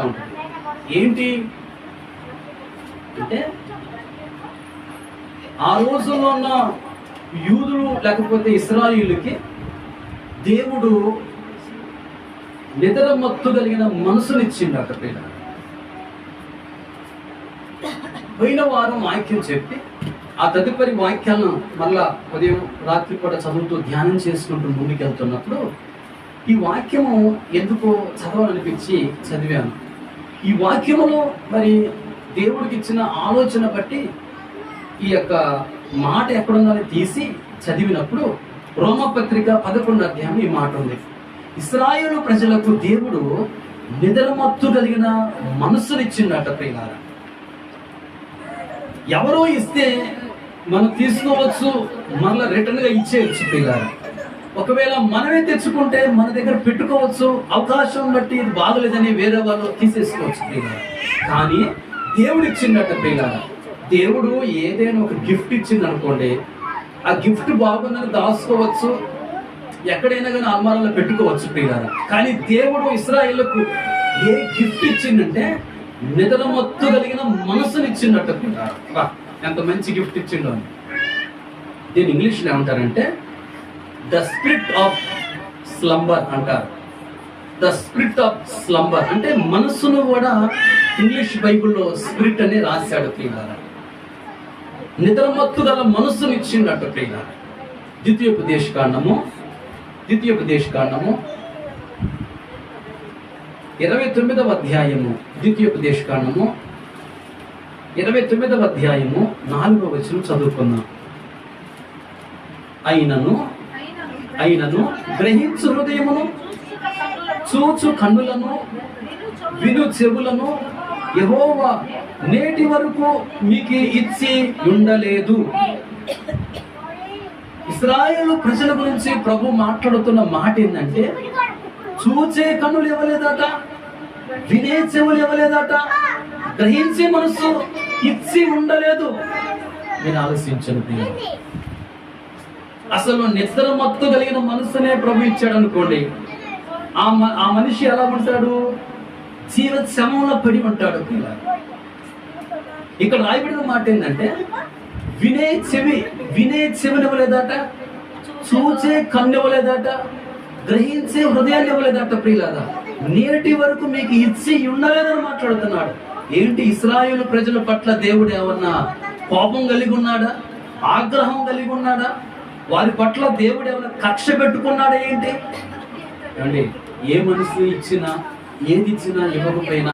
ఉంటుంది. ఏంటి అంటే ఆ రోజుల్లో ఉన్న యూదులు లేకపోతే ఇశ్రాయేలుకి దేవుడు నిద్రమత్తు కలిగిన మనసునిచ్చింది. అక్కడ పోయిన వారం వాక్యం చెప్పి ఆ తదుపరి వాక్యాలను మళ్ళా ఉదయం రాత్రి కూడా చదువుతూ ధ్యానం చేసుకుంటూ ముందుకెళ్తున్నప్పుడు ఈ వాక్యము ఎందుకో చదవాలనిపించి చదివాను. ఈ వాక్యములో మరి దేవుడికి ఇచ్చిన ఆలోచన బట్టి ఈ యొక్క మాట ఎక్కడుందని తీసి చదివినప్పుడు రోమపత్రిక 11వ అధ్యాయం ఈ మాట ఉంది. ఇశ్రాయేలు ప్రజలకు దేవుడు నిద్రమత్తు కలిగిన మనస్సునిచ్చిందట ప్రియులారా. ఎవరో ఇస్తే మనం తీసుకోవచ్చు, మళ్ళీ రిటర్న్గా ఇచ్చేయచ్చు ప్రియులారా. ఒకవేళ మనమే తెచ్చుకుంటే మన దగ్గర పెట్టుకోవచ్చు, అవకాశం బట్టి ఇది బాగలేదని వేరే వాళ్ళు తీసేసుకోవచ్చు ప్రియులారా. కానీ దేవుడు ఇచ్చిందట ప్రియులారా. దేవుడు ఏదైనా ఒక గిఫ్ట్ ఇచ్చింది అనుకోండి, ఆ గిఫ్ట్ బాగుందని దాచుకోవచ్చు, ఎక్కడైనా కానీ అల్మారాలో పెట్టుకోవచ్చు ప్రియులారా. కానీ దేవుడు ఇశ్రాయేలుకు ఏ గిఫ్ట్ ఇచ్చిందంటే నిద్రమత్తు కలిగిన మనసునిచ్చిందట ప్రియులారా. ఎంత మంచి గిఫ్ట్ ఇచ్చిండో అని. దీన్ని ఇంగ్లీష్లో ఏమంటారంటే ద స్పిరిట్ ఆఫ్ స్లంబర్ అంటారు. ద స్పిరిట్ ఆఫ్ స్లంబర్ అంటే మనస్సును కూడా ఇంగ్లీష్ బైబిల్లో స్పిరిట్ అని రాశాడు ప్రియులారా. నిద్రమత్తు గల మనస్సును ఇచ్చిండట ప్రియులారా. ద్వితీయోపదేశకాండము 29వ అధ్యాయము ద్వితీయోపదేశకాండము 29వ అధ్యాయము 4వ వచనం చదువుకుందాం. అయినను గ్రహించు హృదయమును, చూచు కన్నులను, విను చెవులను యెహోవా నేటి వరకు మీకు ఇచ్చి ఉండలేదు. ఇశ్రాయేలు ప్రజల గురించి ప్రభు మాట్లాడుతున్న మాట ఏంటంటే చూచే కన్నులు ఇవ్వలేదట, వినే చెవులు ఇవ్వలేదట, గ్రహించే మనసు ఇచ్చి ఉండలేదు. నేను ఆలోచించను, అసలు నిద్రమత్తు కలిగిన మనసునే ప్రభు ఇచ్చాడు అనుకోండి, ఆ మనిషి ఎలా ఉంటాడు? జీవ శమంలో పడి ఉంటాడు. ఇక్కడ రాయబడిన మాట ఏంటంటే వినే చెవిని ఇవ్వలేదట, చూచే కన్ను ఇవ్వలేదట, గ్రహించే హృదయాన్ని ఇవ్వలేదట ప్రియులారా. నేటి వరకు మీకు ఇచ్చి ఉండలేదని మాట్లాడుతున్నాడు. ఏంటి, ఇశ్రాయేలు ప్రజల పట్ల దేవుడు ఏమన్నా కోపం కలిగి ఉన్నాడా? ఆగ్రహం కలిగి ఉన్నాడా? వారి పట్ల దేవుడు ఏమైనా కక్ష పెట్టుకున్నాడా ఏంటి? ఏ మనసు ఇచ్చినా, ఏది ఇచ్చినా, ఇవ్వకపోయినా